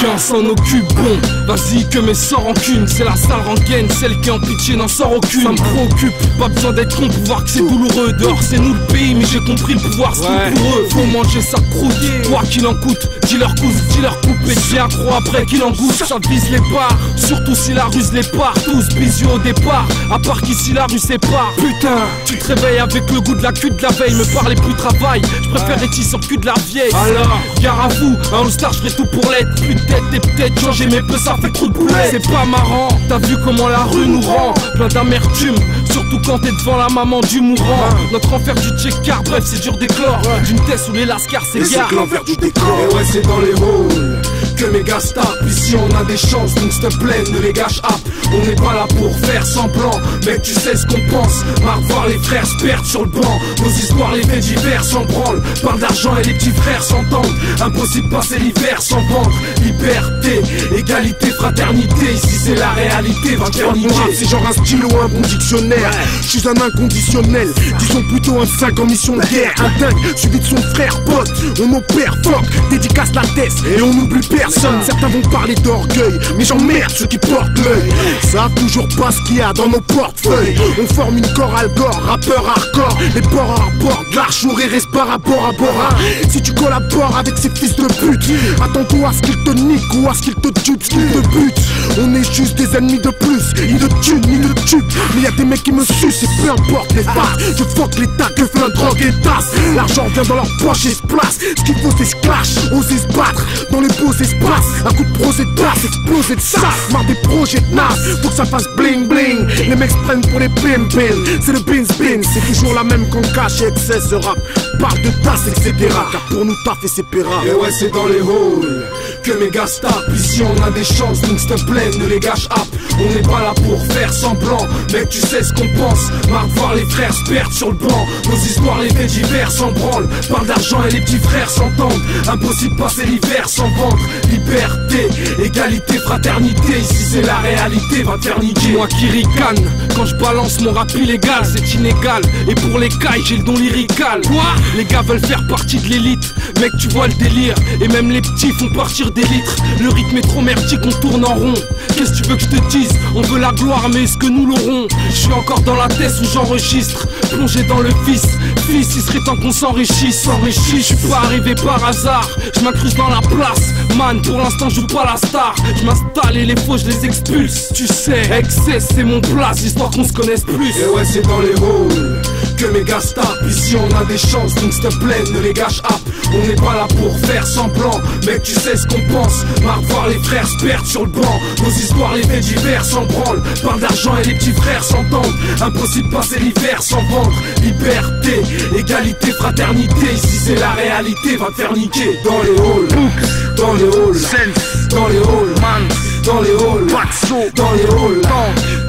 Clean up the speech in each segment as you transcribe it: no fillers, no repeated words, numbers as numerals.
Aucun s'en occupe, bon, vas-y que mes sorts rancune. C'est la sale rengaine, celle qui en pitié n'en sort aucune. Ça me préoccupe, pas besoin d'être con pour voir que c'est douloureux. Dehors c'est nous le pays, mais j'ai compris le pouvoir c'est tout pour eux. Faut manger sa croûte, quoi qu'il en coûte. Dis-leur cousse, dis-leur coupe et dis un croc après qu'il en goûte. Ça vise les parts, surtout si la ruse les part. Tous bisous au départ, à part qu'ici la rue sépare. Putain, tu te réveilles avec le goût de la cul de la veille. Me parlez plus travail, je préfère être sur cul de la vieille. Alors, gare à vous, un all-star je ferai tout pour l'être. Plus de tête et peut-être changer mes peu ça fait trop de boulettes. C'est pas marrant, t'as vu comment la rue nous rend plein d'amertume, surtout quand t'es devant la maman du mourant. Notre enfer du check-car, bref c'est dur d'éclore d'une tête où les lascars s'égarent. C'est l'envers du décor. Et ouais c'est dans les halls que mes gars se tapent. Ici on a des chances, donc s'il te plaît ne les gâche pas. On n'est pas là pour faire semblant, mec tu sais ce qu'on pense. Marre voir les frères se perdre sur le banc. Nos histoires, les faits divers s'en branlent. Parle d'argent et les petits frères s'entendent. Impossible de passer l'hiver sans vendre. Liberté, égalité, fraternité. Ici c'est la réalité, va faire niquer. C'est genre un stylo, un bon dictionnaire. Je suis un inconditionnel, disons plutôt un 5 en mission de guerre. Un dingue, suivi de son frère pote. On opère, fuck, dédicace la tête et on n'oublie personne. Certains vont parler d'orgueil, mais j'emmerde ceux qui portent l'œil. Savent toujours pas ce qu'il y a dans nos portefeuilles. On forme une chorale gore, rappeur hardcore. Les bords à bord, de l'archour et reste par rapport à Bora. Si tu collabores avec ces fils de pute, attends-toi à ce qu'ils te niquent ou à ce qu'ils te tuent, ce qu'ils te butent. On est juste des ennemis de plus, ni de thunes, ni de tubes. Mais y'a des mecs qui me sucent et peu importe les faces. Je fuck l'état, que fait un drogue et tasse. L'argent vient dans leur poche et se place. Ce qu'il faut c'est se clash, oser se battre dans les beaux espaces. Un coup de prosé de place, exploser de sas. Marre des projets de nas, faut que ça fasse bling bling. Les mecs se prennent pour les pin-pin. C'est le bin spin, c'est toujours la même qu'on cache et excès ce rap. Parle de tasse, etc. Car pour nous taf et c'est péra. Et ouais c'est dans les halls que mes gars se tapent. Ici on a des chances, donc s'il te plaît ne les gâche pas. On n'est pas là pour faire semblant, mec tu sais ce qu'on pense. Marre de voir les frères se perdre sur le banc. Nos histoires, les faits divers s'en branlent. Parle d'argent et les petits frères s'entendent. Impossible de passer l'hiver sans vendre. Liberté, égalité, fraternité. Ici c'est la réalité, va te faire niquer. Moi qui ricane, quand je balance mon rap illégal, c'est inégal. Et pour les cailles, j'ai le don lyrical. Quoi? Les gars veulent faire partie de l'élite. Mec tu vois le délire, et même les petits font partir des litres. Le rythme est trop merdique, on tourne en rond. Qu'est-ce que tu veux que je te dise? On veut la gloire, mais est-ce que nous l'aurons? Je suis encore dans la tête où j'enregistre, plongé dans le vice. Fils, il serait temps qu'on s'enrichisse. Je suis pas arrivé par hasard, je m'incruste dans la place. Man, pour l'instant je joue pas la star. Je m'installe et les faux je les expulse. Tu sais, excès c'est mon place, histoire qu'on se connaisse plus. Et ouais c'est dans les halls que mes gars se tapent. Ici on a des chances, donc s'il te plaît ne les gâche pas. On n'est pas là pour faire semblant, mec tu sais ce qu'on pense. Marre de voir les frères se perdre sur le banc. Nos histoires, les faits divers s'en branlent. Parle d'argent et les petits frères s'entendent. Impossible de passer l'hiver sans vendre. Liberté, égalité, fraternité. Ici c'est la réalité, va te faire niquer. Dans les halls, dans les halls, Sense, dans les halls, Man, dans les halls, Paxo, dans les halls,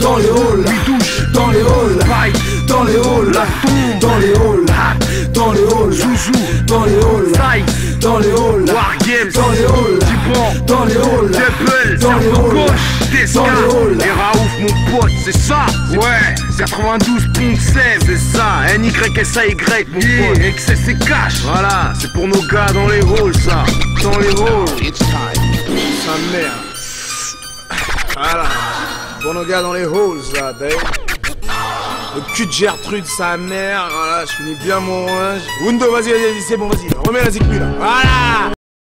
dans les halls, Bidouche, dans les halls, Paille, dans les halls, dans les halls, dans les halls, Zouzou, dans les halls, Sai, dans les halls, War Games, dans les halls, Dupont, dans les halls, Teppel, dans les cerveau halls, gauche, Tesca, dans les halls. et Raouf mon pote, c'est ça? Ouais, 92.7, c'est ça, NYSAY mon pote, excès c'est cash, voilà, c'est pour nos gars dans les halls ça, dans les halls, sa mère, voilà, pour nos gars dans les halls là, Dave. Le cul de Gertrude, sa mère, voilà, je finis bien mon range. Wundo, vas-y, c'est bon, vas-y, remets la zikmu là, voilà.